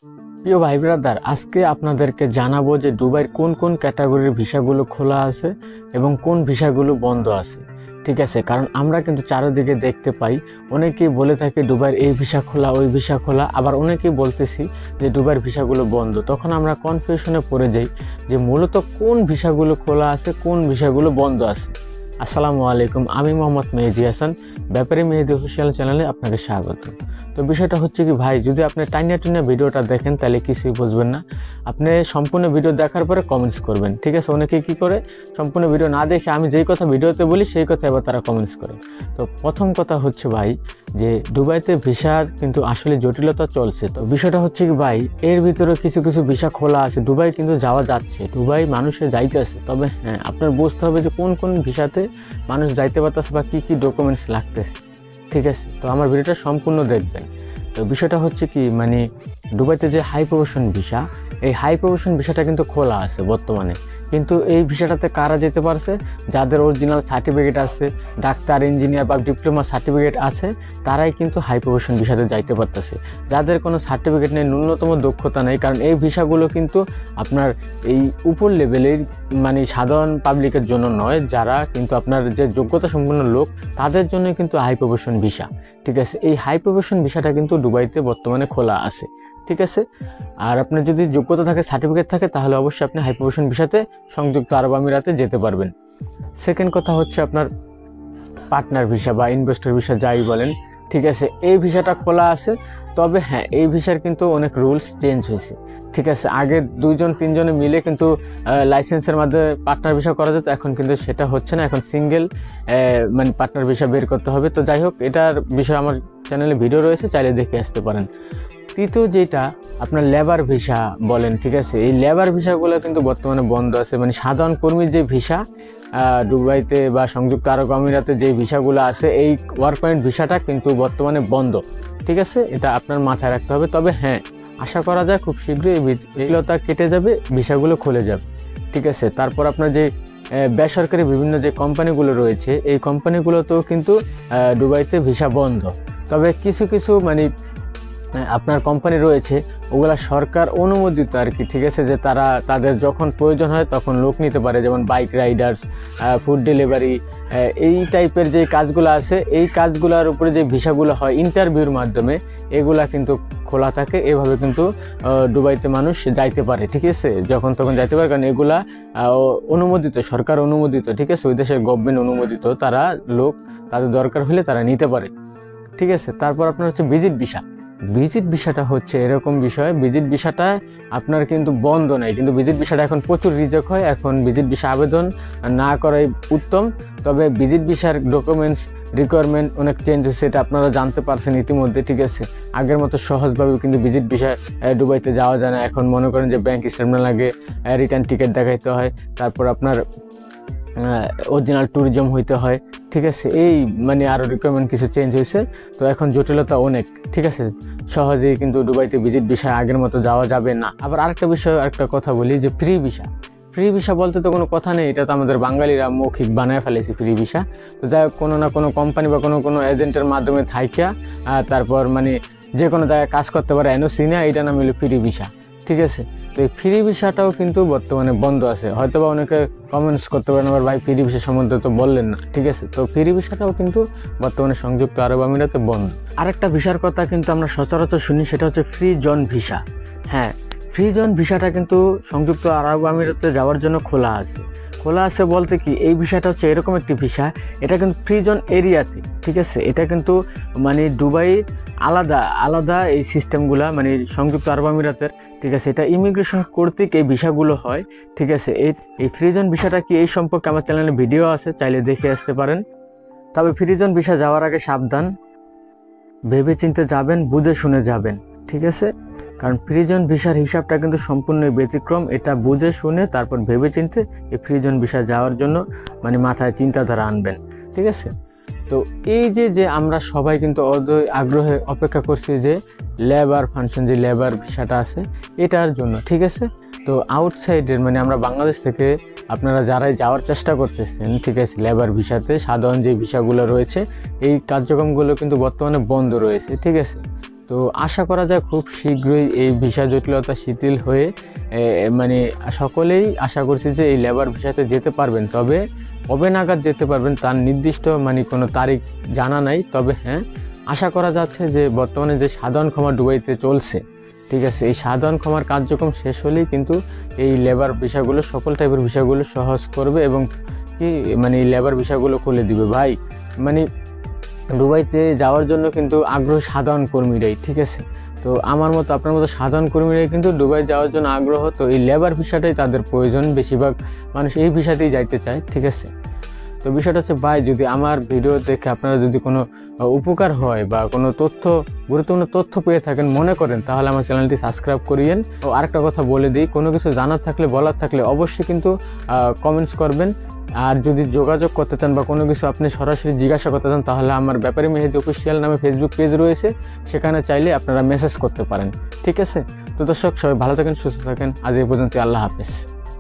প্রিয় ভাই ব্রাদার, আজকে আপনাদেরকে জানাবো যে দুবাইয়ের কোন কোন ক্যাটাগরির ভিসাগুলো খোলা আছে এবং কোন ভিসাগুলো বন্ধ আছে। ঠিক আছে, কারণ আমরা কিন্তু চারিদিকে দেখতে পাই অনেকেই বলে থাকে দুবাইয়ের এই ভিসা খোলা, ওই ভিসা খোলা, আবার অনেকেই বলতেছি যে দুবাইয়ের ভিসাগুলো বন্ধ। তখন আমরা কনফিউশনে পড়ে যাই যে মূলত কোন ভিসাগুলো খোলা আছে, কোন ভিসাগুলো বন্ধ আছে। আসসালামু আলাইকুম, আমি মোহাম্মদ মেহেদি হাসান, ব্যাপারী মেহেদি অফিসিয়াল চ্যানেলে আপনাকে স্বাগত। তো বিষয়টা হচ্ছে কি ভাই, যদি আপনি টাইনা ভিডিওটা দেখেন তাহলে কিছুই বুঝবেন না। আপনি সম্পূর্ণ ভিডিও দেখার পরে কমেন্টস করবেন। ঠিক আছে, অনেকে কী করে সম্পূর্ণ ভিডিও না দেখে আমি যেই কথা ভিডিওতে বলি সেই কথা এবার তারা কমেন্টস করে। তো প্রথম কথা হচ্ছে ভাই যে দুবাইতে ভিসার কিন্তু আসলে জটিলতা চলছে। তো বিষয়টা হচ্ছে কি ভাই, এর ভিতরে কিছু কিছু ভিসা খোলা আছে, দুবাই কিন্তু যাওয়া যাচ্ছে, দুবাই মানুষে যাইতেছে। তবে হ্যাঁ, আপনার বুঝতে হবে যে কোন কোন ভিসাতে মানুষ যাইতে পারতেছে বা কী কী ডকুমেন্টস লাগতেছে। ঠিক আছে, তো আমার ভিডিওটা সম্পূর্ণ দেখবেন। তো বিষয়টা হচ্ছে কি, মানে দুবাইতে যে হাই প্রফেশন ভিসা, এই হাই প্রফেশন ভিসাটা কিন্তু খোলা আছে বর্তমানে। কিন্তু এই ভিসাটাতে কারা যেতে পারছে? যাদের অরিজিনাল সার্টিফিকেট আছে, ডাক্তার, ইঞ্জিনিয়ার বা ডিপ্লোমা সার্টিফিকেট আছে, তারাই কিন্তু হাই প্রফেশন ভিসাতে যাইতে পারতেছে। যাদের কোনো সার্টিফিকেট নেই, ন্যূনতম দক্ষতা নেই, কারণ এই ভিসাগুলো কিন্তু আপনার এই উপর লেভেলের মানে সাধারণ পাবলিকের জন্য নয়, যারা কিন্তু আপনার যে যোগ্যতা সম্পন্ন লোক তাদের জন্য কিন্তু হাই প্রফেশন ভিসা। ঠিক আছে, এই হাই প্রফেশন ভিসাটা কিন্তু দুবাইতে বর্তমানে খোলা আছে। ঠিক আছে, আর আপনার যদি যোগ্যতা থাকে, সার্টিফিকেট থাকে, তাহলে অবশ্যই আপনি হাই প্রফেশন ভিসাতে সংযুক্ত আরব আমিরাতে যেতে পারবেন। সেকেন্ড কথা হচ্ছে আপনার পার্টনার ভিসা বা ইনভেস্টর ভিসা যাই বলেন। ঠিক আছে, এই ভিসাটা খোলা আছে। তবে হ্যাঁ, এই ভিসার কিন্তু অনেক রুলস চেঞ্জ হয়েছে। ঠিক আছে, আগে 2-3জনে মিলে কিন্তু লাইসেন্সের মাধ্যমে পার্টনার ভিসা করা যেত, এখন কিন্তু সেটা হচ্ছে না। এখন সিঙ্গেল মানে পার্টনার ভিসা বের করতে হবে। তো যাই হোক, এটার বিষয়ে আমার চ্যানেলে ভিডিও রয়েছে, চাইলে দেখে আসতে পারেন। তৃতীয় যেটা আপনার লেবার ভিসা বলেন। ঠিক আছে, এই লেবার ভিসাগুলো কিন্তু বর্তমানে বন্ধ আছে। মানে সাধারণ কর্মীর যে ভিসা দুবাইতে বা সংযুক্ত আরব আমিরাতে যে ভিসাগুলো আছে, এই ওয়ার্ক পারমিট ভিসাটা কিন্তু বর্তমানে বন্ধ। ঠিক আছে, এটা আপনার মাথায় রাখতে হবে। তবে হ্যাঁ, আশা করা যায় খুব শীঘ্রই এইগুলোটা কেটে যাবে, ভিসাগুলো খুলে যাবে। ঠিক আছে, তারপর আপনার যে বেসরকারি বিভিন্ন যে কোম্পানিগুলো রয়েছে, এই কোম্পানিগুলোতেও কিন্তু দুবাইতে ভিসা বন্ধ। তবে কিছু কিছু মানে আপনার কোম্পানি রয়েছে, ওগুলা সরকার অনুমোদিত আর কি। ঠিক আছে, যে তারা তাদের যখন প্রয়োজন হয় তখন লোক নিতে পারে, যেমন বাইক রাইডার্স, ফুড ডেলিভারি, এই টাইপের যে কাজগুলো আছে, এই কাজগুলোর উপরে যে ভিসাগুলো হয় ইন্টারভিউর মাধ্যমে, এগুলা কিন্তু খোলা থাকে। এভাবে কিন্তু দুবাইতে মানুষ যাইতে পারে। ঠিক আছে, যখন তখন যাইতে পারে, কারণ এগুলা অনুমোদিত, সরকার অনুমোদিত। ঠিক আছে, ওই দেশের গভর্নমেন্ট অনুমোদিত, তারা লোক তাদের দরকার হলে তারা নিতে পারে। ঠিক আছে, তারপর আপনার হচ্ছে ভিজিট ভিসা। ভিজিট ভিসাটা হচ্ছে এরকম বিষয়, ভিজিট ভিসাটা আপনার কিন্তু বন্ধ নাই, কিন্তু ভিজিট ভিসাটা এখন প্রচুর রিজেক্ট হয়। এখন ভিজিট ভিসা আবেদন না করাই উত্তম। তবে ভিজিট ভিসার ডকুমেন্টস রিকোয়ারমেন্ট অনেক চেঞ্জ হয়েছে, এটা আপনারা জানতে পারছেন ইতিমধ্যে। ঠিক আছে, আগের মতো সহজভাবে কিন্তু ভিজিট ভিসা দুবাইতে যাওয়া যায় না। এখন মনে করেন যে ব্যাংক স্টেটমেন্ট লাগে, রিটার্ন টিকিট দেখাইতে হয়, তারপর আপনার অরিজিনাল ট্যুরিজম হইতে হয়। ঠিক আছে, এই মানে আরও রিকোয়ারমেন্ট কিছু চেঞ্জ হয়েছে। তো এখন জটিলতা অনেক। ঠিক আছে, সহজেই কিন্তু দুবাইতে ভিজিট ভিসা আগের মতো যাওয়া যাবে না। আবার আরেকটা বিষয়, আরেকটা কথা বলি যে ফ্রি ভিসা। ফ্রি ভিসা বলতে তো কোনো কথা নেই, এটা তো আমাদের বাঙালিরা মৌখিক বানায় ফেলেছি ফ্রি ভিসা। তো যাই হোক, কোনো না কোনো কোম্পানি বা কোনো এজেন্টের মাধ্যমে থাইকা তারপর মানে যে কোনো জায়গায় কাজ করতে পারে, এনওসি না, এটা নাম হলো ফ্রি ভিসা। ঠিক আছে, তো এই ফ্রি ভিসাটাও কিন্তু বর্তমানে বন্ধ আছে। হয়তো বা অনেকে কমেন্টস করতে পারেন, আবার ভাই ফ্রি ভিসা সম্বন্ধে তো বললেন না। ঠিক আছে, তো ফ্রি ভিসাটাও কিন্তু বর্তমানে সংযুক্ত আরব আমিরাতে বন্ধ। আরেকটা ভিসার কথা কিন্তু আমরা সচরাচর শুনি, সেটা হচ্ছে ফ্রি জোন ভিসা। হ্যাঁ, ফ্রি জোন ভিসাটা কিন্তু সংযুক্ত আরব আমিরাতে যাওয়ার জন্য খোলা আছে। খোলা আছে বলতে কি, এই ভিসাটা হচ্ছে এরকম একটি ভিসা, এটা কিন্তু ফ্রি জোন এরিয়াতে। ঠিক আছে, এটা কিন্তু মানে দুবাই আলাদা আলাদা এই সিস্টেমগুলা, মানে সংযুক্ত আরব আমিরাতের। ঠিক আছে, এটা ইমিগ্রেশন কর্তৃক এই ভিসাগুলো হয়। ঠিক আছে, এই ফ্রি জোন ভিসাটা কি, এই সম্পর্কে আমার চ্যানেলে ভিডিও আছে, চাইলে দেখে আসতে পারেন। তবে ফ্রি জোন ভিসা যাওয়ার আগে সাবধান, ভেবে চিন্তে যাবেন, বুঝে শুনে যাবেন। ঠিক আছে, কারণ ফ্রি জোন ভিসার হিসাবটা কিন্তু সম্পূর্ণ ব্যতিক্রম। এটা বুঝে শুনে তারপর ভেবে চিনতে এই ফ্রি জোন ভিসা যাওয়ার জন্য মানে মাথায় চিন্তাধারা আনবেন। ঠিক আছে, তো এই যে আমরা সবাই কিন্তু আগ্রহে অপেক্ষা করছি যে লেবার ফাংশন, যে লেবার ভিসাটা আছে এটার জন্য। ঠিক আছে, তো আউটসাইডের মানে আমরা বাংলাদেশ থেকে আপনারা যারাই যাওয়ার চেষ্টা করতেছেন, ঠিক আছে, লেবার ভিসাতে সাধারণ যে ভিসাগুলো রয়েছে, এই কার্যক্রমগুলো কিন্তু বর্তমানে বন্ধ রয়েছে। ঠিক আছে, তো তো আশা করা যায় খুব শীঘ্রই এই ভিসা জটিলতা শিথিল হয়ে মানে সকলেই আশা করছি যে এই লেবার ভিসাতে যেতে পারবেন। তবে কবে নাগাদ যেতে পারবেন তার নির্দিষ্ট মানে কোনো তারিখ জানা নাই। তবে হ্যাঁ, আশা করা যাচ্ছে যে বর্তমানে যে সাধারণ ক্ষমা দুবাইতে চলছে, ঠিক আছে, এই সাধারণ ক্ষমার কার্যক্রম শেষ হলেই কিন্তু এই লেবার ভিসাগুলো সকল টাইপের ভিসাগুলো সহজ করবে এবং কি মানে এই লেবার ভিসাগুলো খুলে দিবে। ভাই মানে দুবাইতে যাওয়ার জন্য কিন্তু আগ্রহী সাধারণ কর্মীরাই, ঠিক আছে। তো আমার মতো আপনার মতো সাধারণ কর্মীরাই কিন্তু দুবাই যাওয়ার জন্য আগ্রহ। তো এই লেবার ভিসাটাই তাদের প্রয়োজন, বেশিরভাগ মানুষ এই ভিসাতেই যাইতে চায়, ঠিক আছে। তো বিষয়টা হচ্ছে ভাই, যদি আমার ভিডিও দেখে আপনারা যদি কোনো উপকার হয় বা কোনো গুরুত্বপূর্ণ তথ্য পেয়ে থাকেন মনে করেন, তাহলে আমার চ্যানেলটি সাবস্ক্রাইব করিয়েন। ও আরেকটা কথা বলে দিই, কোনো কিছু জানার থাকলে বলার থাকলে অবশ্যই কিন্তু কমেন্টস করবেন। আর যদি যোগাযোগ করতে চান বা কোনো কিছু আপনি সরাসরি জিজ্ঞাসা করতে চান, তাহলে আমার ব্যাপারী মেহেদী অফিসিয়াল নামে ফেসবুক পেজ রয়েছে, সেখানে চাইলে আপনারা মেসেজ করতে পারেন, ঠিক আছে। তো দর্শক, সবাই ভালো থাকেন, সুস্থ থাকেন। আজ এই পর্যন্ত, আল্লাহ হাফেজ।